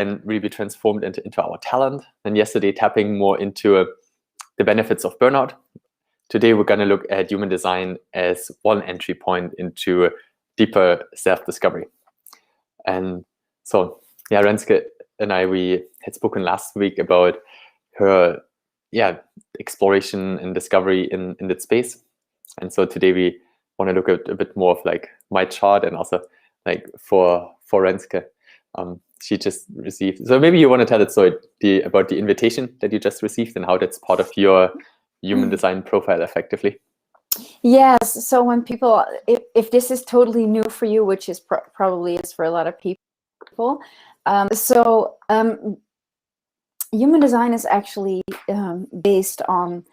and really be transformed into our talent. And yesterday, tapping more into the benefits of burnout. Today, we're going to look at human design as one entry point into deeper self-discovery. And so, yeah, Renske and I, we had spoken last week about her, exploration and discovery in that space. And so today we want to look at a bit more of like my chart, and also like for Renske, she just received. So maybe you want to tell it about the invitation that you just received and how that's part of your human design profile effectively. Yes. So when people, if this is totally new for you, which is probably is for a lot of people, human design is actually based on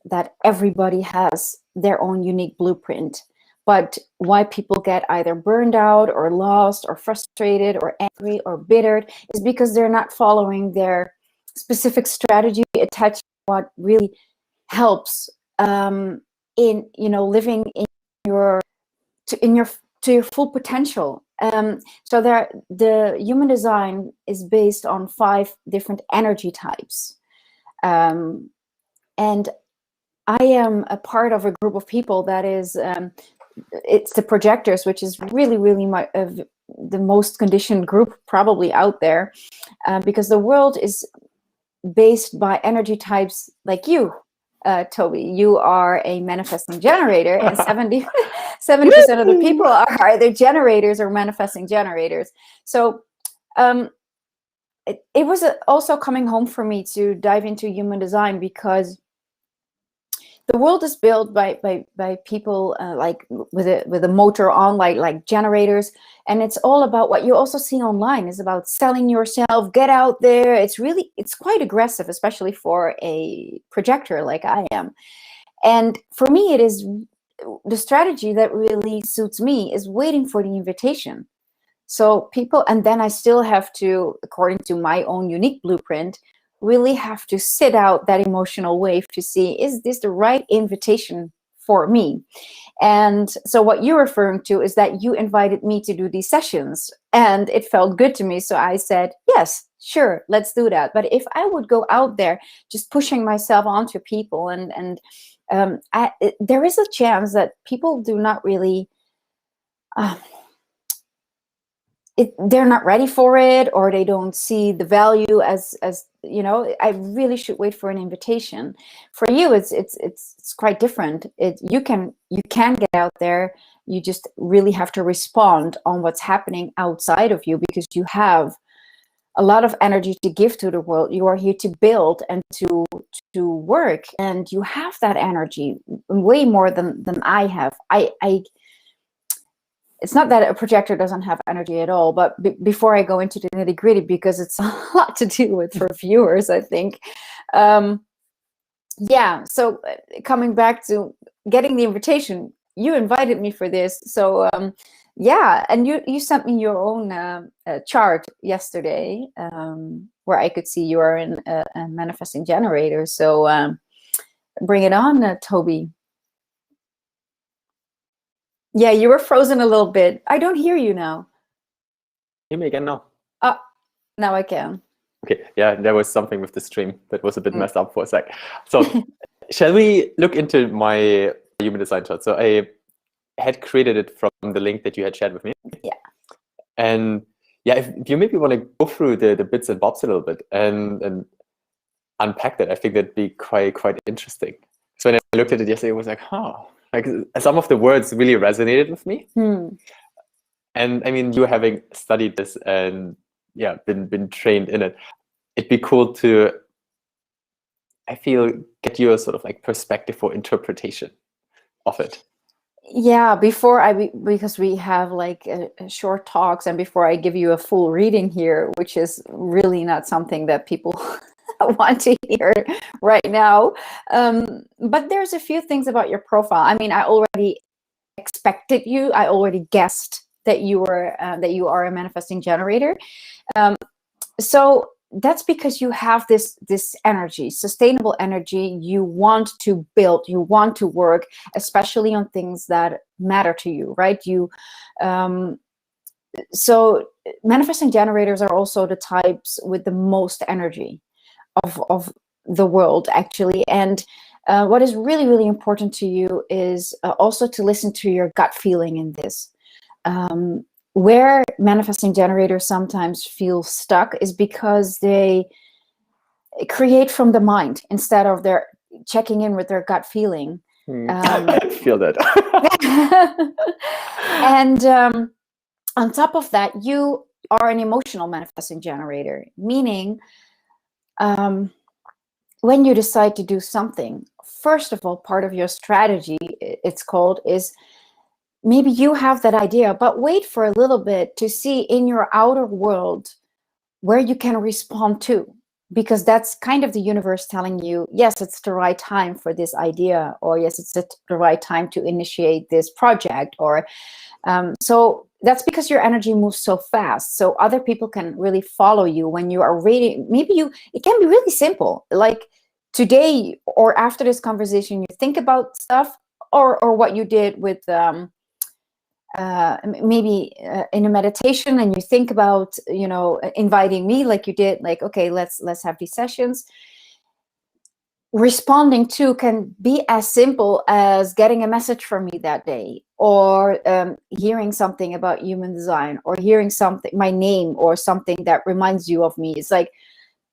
that everybody has their own unique blueprint. But why people get either burned out or lost or frustrated or angry or bittered is because they're not following their specific strategy attached to what really helps in living in to your full potential. So the human design is based on 5 different energy types, and I am a part of a group of people that is it's the projectors, which is really the most conditioned group probably out there, because the world is based by energy types like you. Toby, you are a manifesting generator, and 70% of the people are either generators or manifesting generators. So it was also coming home for me to dive into human design, because the world is built by people like with a motor on, like generators, and it's all about what you also see online is about selling yourself, get out there. It's quite aggressive, especially for a projector like I am. And for me, it is the strategy that really suits me is waiting for the invitation. So people, and then I still have to, according to my own unique blueprint, really have to sit out that emotional wave to see, is this the right invitation for me? And so what you're referring to is that you invited me to do these sessions, and it felt good to me. So I said, yes, sure, let's do that. But if I would go out there just pushing myself onto people, and there is a chance that people do not really they're not ready for it, or they don't see the value as I really should wait for an invitation. For you, it's quite different. You can get out there. You just really have to respond on what's happening outside of you, because you have a lot of energy to give to the world. You are here to build and to work, and you have that energy way more than I have. It's not that a projector doesn't have energy at all, but before I go into the nitty gritty, because it's a lot to deal with for viewers, I think. So coming back to getting the invitation, you invited me for this. So and you sent me your own chart yesterday, where I could see you are in a manifesting generator. So bring it on, Toby. Yeah, you were frozen a little bit. I don't hear you now. Hear me again now? Now I can. Okay, yeah, there was something with the stream that was a bit messed up for a sec. So shall we look into my human design chart? So I had created it from the link that you had shared with me. Yeah. And yeah, if you maybe want to go through the bits and bobs a little bit and unpack that, I think that'd be quite interesting. So when I looked at it yesterday, it was like, like some of the words really resonated with me. And I mean, you having studied this and been trained in it, it'd be cool to, I feel, get your sort of like perspective or interpretation of it. Yeah, because we have like a short talks, and before I give you a full reading here, which is really not something that people want to hear right now. But there's a few things about your profile. I mean, I already expected you. I already guessed that you are a manifesting generator. So that's because you have this energy, sustainable energy. You want to build, you want to work, especially on things that matter to you, right? So manifesting generators are also the types with the most energy of the world, actually. And what is really, really important to you is also to listen to your gut feeling in this. Where manifesting generators sometimes feel stuck is because they create from the mind instead of their checking in with their gut feeling. I feel that. And on top of that, you are an emotional manifesting generator, meaning when you decide to do something, first of all, part of your strategy, it's called, is maybe you have that idea, but wait for a little bit to see in your outer world where you can respond to, because that's kind of the universe telling you, yes, it's the right time for this idea, or yes, it's the right time to initiate this project, or so that's because your energy moves so fast. So other people can really follow you when you are reading. Maybe it can be really simple. Like today or after this conversation, you think about stuff or what you did with maybe in a meditation, and you think about, inviting me like you did, like, okay, let's have these sessions. Responding to can be as simple as getting a message from me that day, or hearing something about human design, or hearing something, my name, or something that reminds you of me. It's like,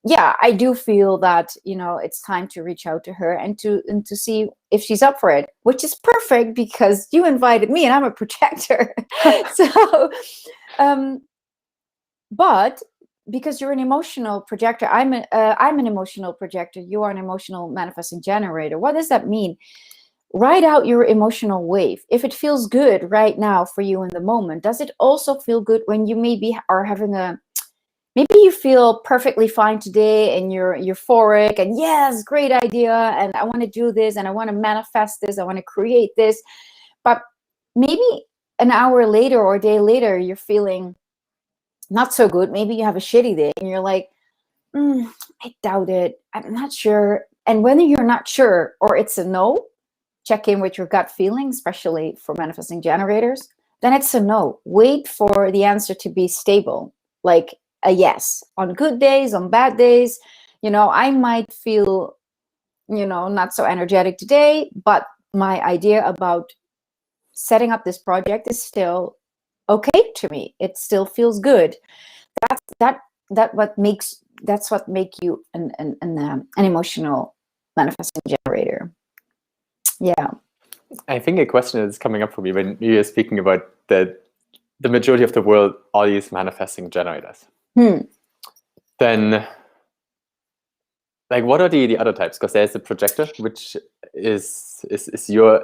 yeah, I do feel that, it's time to reach out to her and to see if she's up for it, which is perfect because you invited me and I'm a projector. So, but because you're an emotional projector, I'm an emotional projector, you are an emotional manifesting generator. What does that mean? Write out your emotional wave. If it feels good right now for you in the moment, does it also feel good when you maybe are having maybe you feel perfectly fine today and you're euphoric and yes, great idea, and I want to do this and I want to manifest this, I want to create this. But maybe an hour later or a day later, you're feeling not so good. Maybe you have a shitty day and you're like, I doubt it, I'm not sure. And when you're not sure or it's a no, check in with your gut feeling, especially for manifesting generators. Then it's a no. Wait for the answer to be stable, like a yes. On good days, on bad days, I might feel, not so energetic today, but my idea about setting up this project is still okay to me. It still feels good. That's what makes you an emotional manifesting generator. Yeah. I think a question is coming up for me when you're speaking about the majority of the world are these manifesting generators. Then, like, what are the other types? Because there's the projector, which is your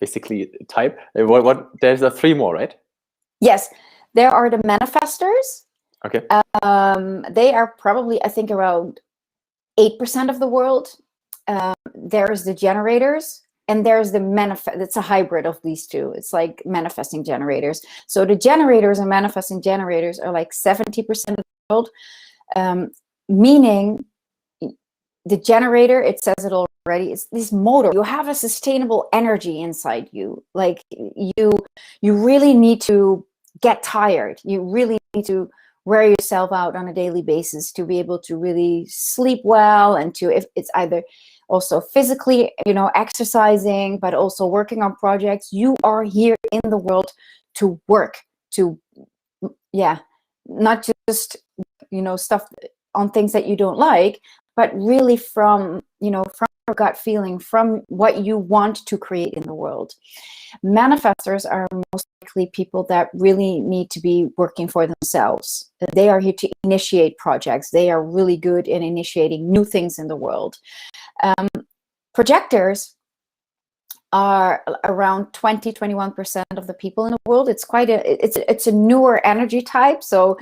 basically type. What there's three more, right? Yes, there are the manifestors. Okay. They are probably, I think, around 8% of the world. There's the generators, and there's the manifest. It's a hybrid of these two. It's like manifesting generators. So the generators and manifesting generators are like 70% of the world, meaning the generator, it says it already, it's this motor. You have a sustainable energy inside you. Like you really need to get tired. You really need to wear yourself out on a daily basis to be able to really sleep well, and to, if it's either also physically, exercising, but also working on projects. You are here in the world to work, to, not just, stuff on things that you don't like, but really from your gut feeling, from what you want to create in the world. Manifestors are most likely people that really need to be working for themselves. They are here to initiate projects. They are really good in initiating new things in the world. Projectors are around 20-21% of the people in the world. It's it's a newer energy type. So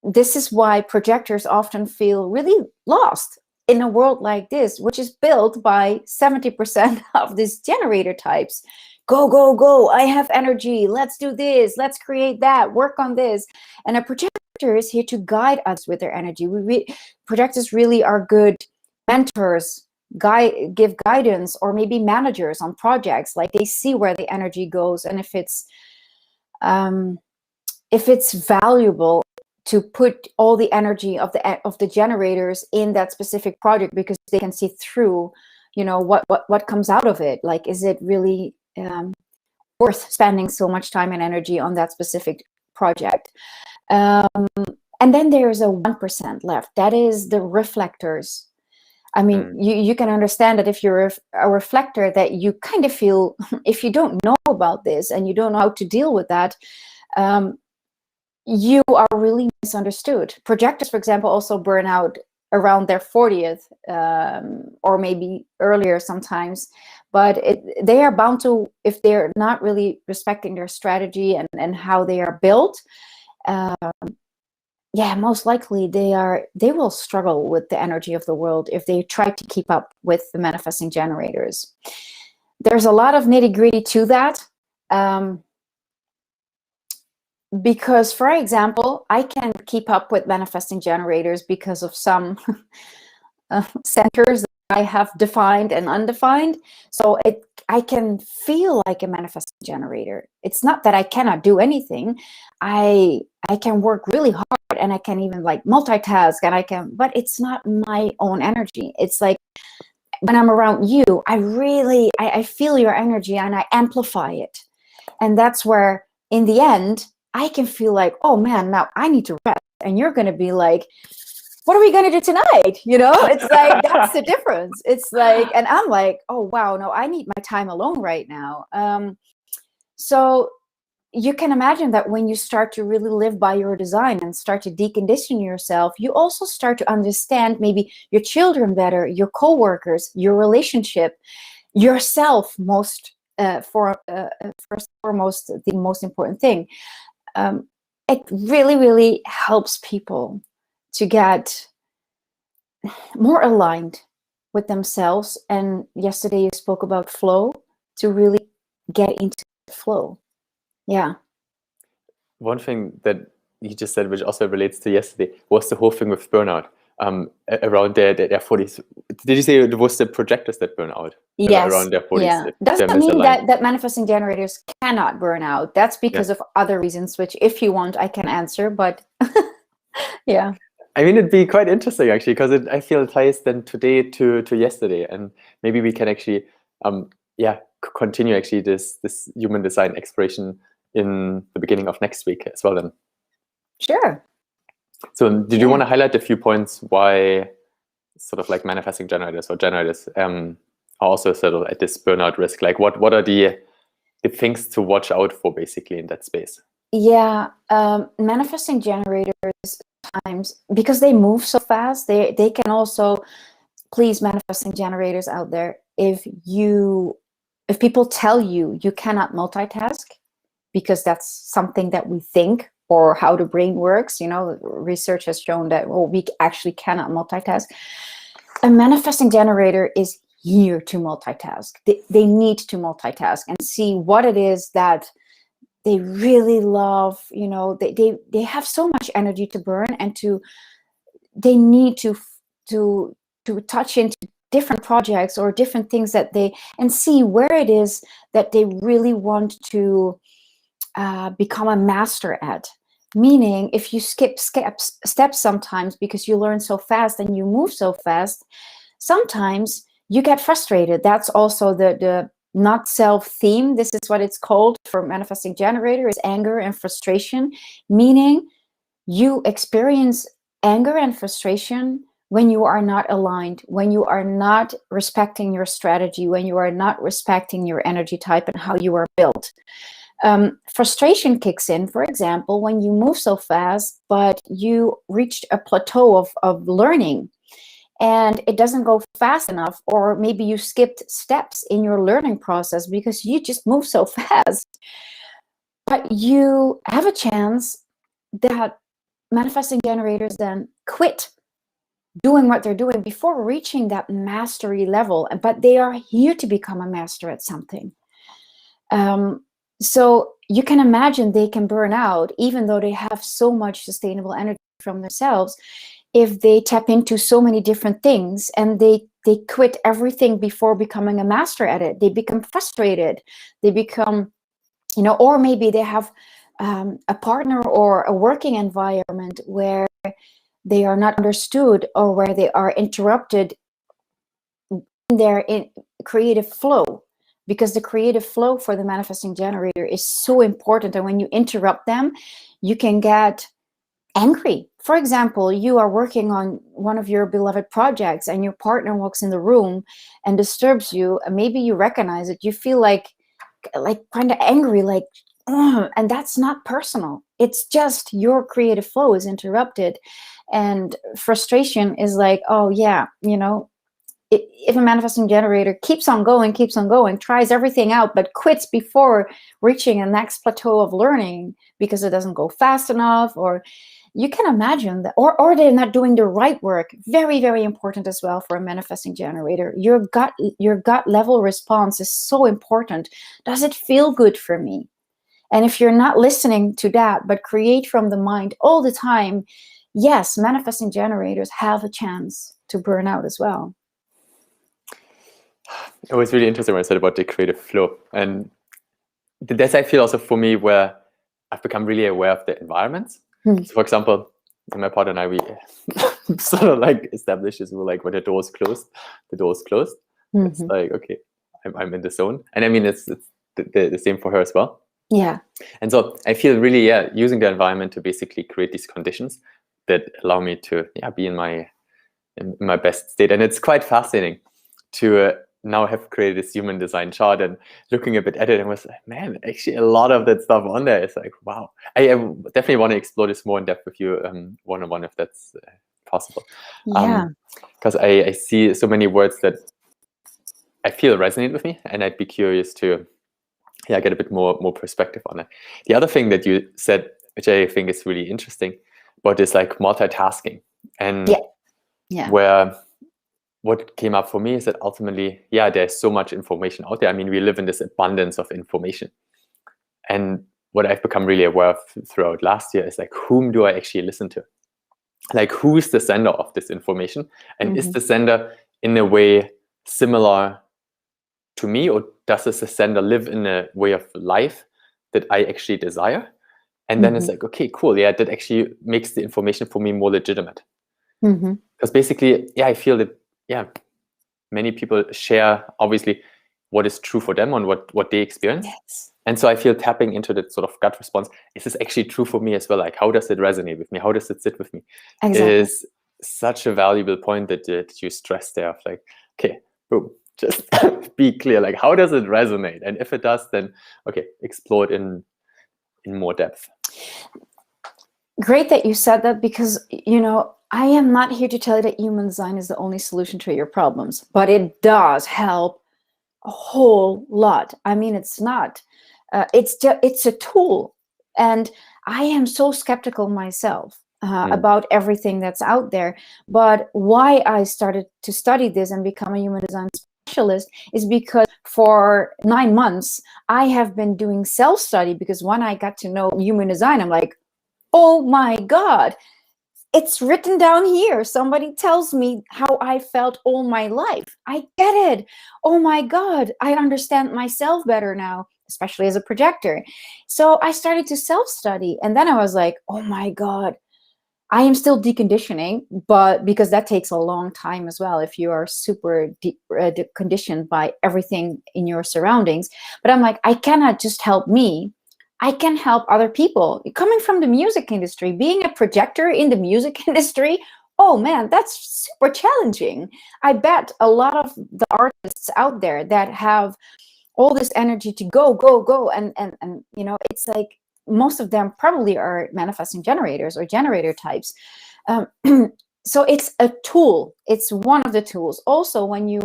this is why projectors often feel really lost in a world like this, which is built by 70% of these generator types. Go, go, go. I have energy. Let's do this. Let's create that. Work on this. And a projector is here to guide us with their energy. Projectors really are good mentors, give guidance, or maybe managers on projects. Like they see where the energy goes. And if it's if it's valuable to put all the energy of the generators in that specific project, because they can see through, you know, what comes out of it. Like, is it really worth spending so much time and energy on that specific project? And then there's a 1% left. That is the reflectors. I mean, you can understand that if you're a reflector, that you kind of feel, if you don't know about this and you don't know how to deal with that, you are really misunderstood. Projectors, for example, also burn out around their 40th, or maybe earlier sometimes. But they are bound to, if they're not really respecting their strategy and how they are built, yeah, most likely they will struggle with the energy of the world if they try to keep up with the manifesting generators. There's a lot of nitty-gritty to that. Because, for example, I can keep up with manifesting generators because of some centers that I have defined and undefined. So I can feel like a manifesting generator. It's not that I cannot do anything. I can work really hard, and I can even like multitask, and but it's not my own energy. It's like when I'm around you, I feel your energy and I amplify it. And that's where, in the end, I can feel like, oh man, now I need to rest. And you're going to be like, what are we going to do tonight? You know, it's like, that's the difference. It's like, and I'm like, oh, wow, no, I need my time alone right now. So you can imagine that when you start to really live by your design and start to decondition yourself, you also start to understand maybe your children better, your coworkers, your relationship, yourself, first and foremost, the most important thing. It really, really helps people to get more aligned with themselves. And yesterday you spoke about flow, to really get into flow. Yeah. One thing that you just said, which also relates to yesterday, was the whole thing with burnout. Around their 40s. Did you say it was the projectors that burn out? Yes. Around their 40s. Yeah. Doesn't mean that manifesting generators cannot burn out. That's because of other reasons, which, if you want, I can answer. But yeah. I mean, it'd be quite interesting actually, because I feel it ties then today to yesterday, and maybe we can actually, continue actually this human design exploration in the beginning of next week as well. Then. Sure. So, did you want to highlight a few points why sort of like manifesting generators or generators are also sort of at this burnout risk? Like, what are the things to watch out for basically in that space? Yeah, manifesting generators times, because they move so fast, they can also, please, manifesting generators out there, if people tell you cannot multitask, because that's something that we think, or how the brain works, you know, research has shown that, well, we actually cannot multitask. A manifesting generator is here to multitask. They need to multitask and see what it is that they really love. You know, they have so much energy to burn, and they need to touch into different projects or different things that and see where it is that they really want to become a master at. Meaning, if you skip steps sometimes because you learn so fast and you move so fast, sometimes you get frustrated. That's also the not self theme. This is what it's called for manifesting generator, is anger and frustration. Meaning, you experience anger and frustration when you are not aligned, when you are not respecting your strategy, when you are not respecting your energy type and how you are built. Frustration kicks in, for example, when you move so fast, but you reached a plateau of learning and it doesn't go fast enough, or maybe you skipped steps in your learning process because you just move so fast. But you have a chance that manifesting generators then quit doing what they're doing before reaching that mastery level, but they are here to become a master at something. So you can imagine they can burn out, even though they have so much sustainable energy from themselves, if they tap into so many different things and they quit everything before becoming a master at it. They become frustrated. They become, or maybe they have a partner or a working environment where they are not understood, or where they are interrupted in their creative flow, because the creative flow for the manifesting generator is so important. And when you interrupt them, you can get angry. For example, you are working on one of your beloved projects and your partner walks in the room and disturbs you, and maybe you recognize it, you feel like kind of angry, like, ugh, and that's not personal. It's just your creative flow is interrupted. And frustration is like, oh yeah, you know, if a manifesting generator keeps on going, tries everything out, but quits before reaching a next plateau of learning because it doesn't go fast enough, or you can imagine that, or they're not doing the right work. Very, very important as well for a manifesting generator. Your gut level response is so important. Does it feel good for me? And if you're not listening to that, but create from the mind all the time, yes, manifesting generators have a chance to burn out as well. It was really interesting when I said about the creative flow. And that's, I feel, also for me, where I've become really aware of the environments. So for example, my partner and I, we sort of like established this rule, like when the door is closed, It's like, okay, I'm in the zone. And I mean, it's the same for her as well. Yeah. And so I feel really, using the environment to basically create these conditions that allow me to be in my best state. And it's quite fascinating to now have created this human design chart and looking a bit at it, and was like, man, actually a lot of that stuff on there is like, wow. I definitely want to explore this more in depth with you one-on-one, if that's possible. Yeah. Because I see so many words that I feel resonate with me, and I'd be curious to get a bit more perspective on it. The other thing that you said, which I think is really interesting, but is like multitasking. And where what came up for me is that ultimately, there's so much information out there. I mean, we live in this abundance of information. And what I've become really aware of throughout last year is like, whom do I actually listen to? Like, who's the sender of this information? And is the sender in a way similar to me, or does the sender live in a way of life that I actually desire? And then it's like, okay, cool. Yeah, that actually makes the information for me more legitimate. Because basically, I feel that, many people share, obviously, what is true for them and what they experience. Yes. And so I feel tapping into that sort of gut response, is this actually true for me as well? Like, how does it resonate with me? How does it sit with me? Exactly. Is such a valuable point that you stress there of like, okay, boom, just be clear. Like, how does it resonate? And if it does, then, okay, explore it in more depth. Great that you said that, because, you know, I am not here to tell you that human design is the only solution to your problems, but it does help a whole lot. I mean, it's not. It's a tool, and I am so skeptical myself about everything that's out there. But why I started to study this and become a human design specialist is because for 9 months I have been doing self-study, because when I got to know human design, I'm like, oh my God, it's written down here. Somebody tells me how I felt all my life. I get it. Oh my God, I understand myself better now, especially as a projector. So I started to self-study, and then I was like, oh my God, I am still deconditioning, but because that takes a long time as well if you are super conditioned by everything in your surroundings. But I'm like, I cannot just help me. I can help other people. Coming from the music industry, being a projector in the music industry, oh man, that's super challenging. I bet a lot of the artists out there that have all this energy to go, and you know, it's like most of them probably are manifesting generators or generator types. So it's a tool. It's one of the tools. Also, when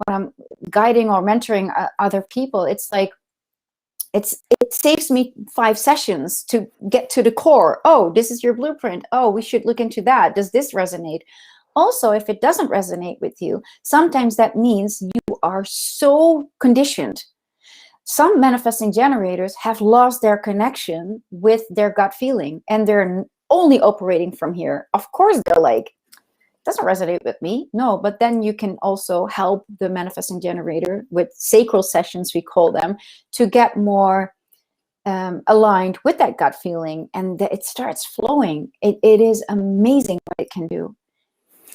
I'm guiding or mentoring other people, it's like, it saves me 5 sessions to get to the core. Oh, this is your blueprint. Oh, we should look into that. Does this resonate? Also, if it doesn't resonate with you, sometimes that means you are so conditioned. Some manifesting generators have lost their connection with their gut feeling, and they're only operating from here. Of course, they're like, doesn't resonate with me. No, but then you can also help the manifesting generator with sacral sessions, we call them, to get more aligned with that gut feeling, and it starts flowing. It is amazing what it can do.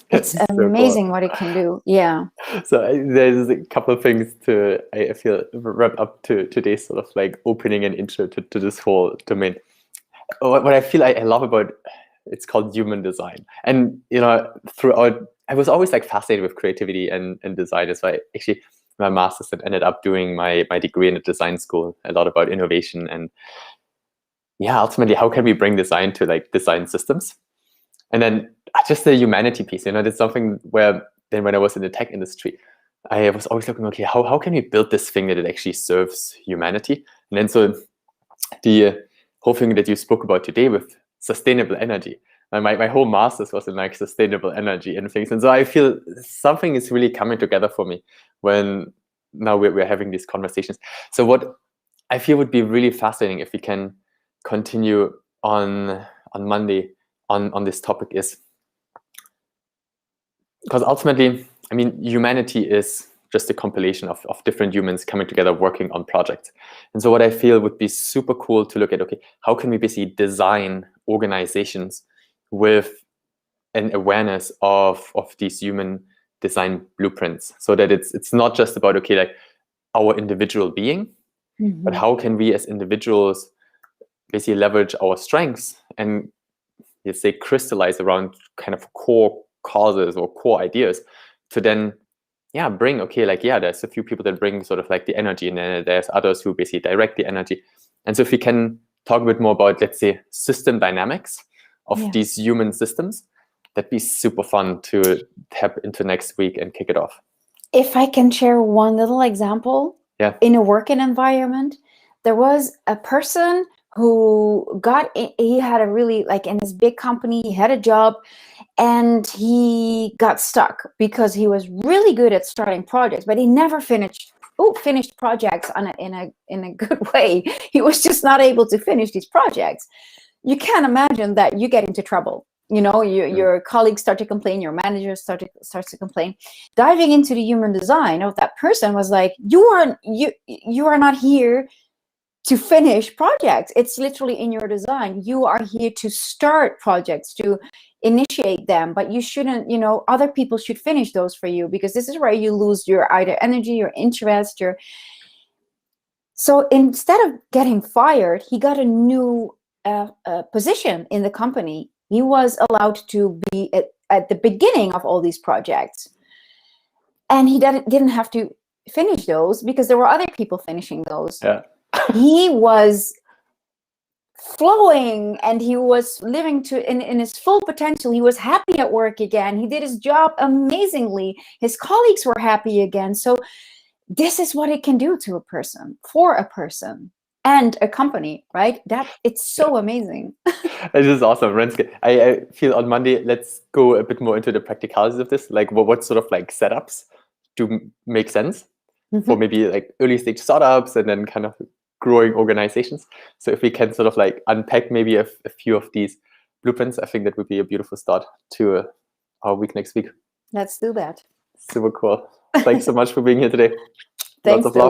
It's So amazing cool. what it can do. Yeah. So there's a couple of things to, I feel, wrap up to today's sort of like opening and intro to this whole domain. What I feel I love about it's called human design. And, throughout, I was always like fascinated with creativity and design. So I actually, my master's and ended up doing my degree in a design school, a lot about innovation. And yeah, ultimately, how can we bring design to like design systems? And then just the humanity piece, that's something where then when I was in the tech industry, I was always looking, okay, how can we build this thing that it actually serves humanity? And then so the whole thing that you spoke about today with sustainable energy. And my whole master's was in like sustainable energy and things. And so I feel something is really coming together for me when now we're having these conversations. So what I feel would be really fascinating if we can continue on Monday on this topic is, because ultimately, I mean, humanity is just a compilation of different humans coming together working on projects. And so what I feel would be super cool to look at, okay, how can we basically design organizations with an awareness of these human design blueprints, so that it's not just about, okay, like our individual being, but how can we as individuals basically leverage our strengths and, let's say, crystallize around kind of core causes or core ideas to then bring, okay, like, there's a few people that bring sort of like the energy, and then there's others who basically direct the energy. And so if we can talk a bit more about, let's say, system dynamics of these human systems, that'd be super fun to tap into next week and kick it off. If I can share one little example, in a working environment, there was a person who he had a really, like, in this big company, he had a job, and he got stuck because he was really good at starting projects, but he never finished projects in a good way. He was just not able to finish these projects. You can't imagine that you get into trouble. Your colleagues start to complain, your manager starts to complain. Diving into the human design of that person was like, you are not here to finish projects. It's literally in your design. You are here to start projects, to initiate them, but you shouldn't, other people should finish those for you, because this is where you lose your either energy, your interest, So instead of getting fired, he got a new position in the company. He was allowed to be at the beginning of all these projects, and he didn't have to finish those because there were other people finishing those. He was flowing, and he was living in his full potential. He was happy at work again. He did his job amazingly. His colleagues were happy again. So this is what it can do to a person, for a person and a company, right? That it's so amazing. This is awesome, Renske. I feel on Monday, let's go a bit more into the practicalities of this. Like what sort of like setups do make sense for maybe like early stage startups and then kind of growing organizations. So if we can sort of like unpack maybe a few of these blueprints, I think that would be a beautiful start to our week next week. Let's do that. Super cool. Thanks so much for being here today. Thanks. Lots of love.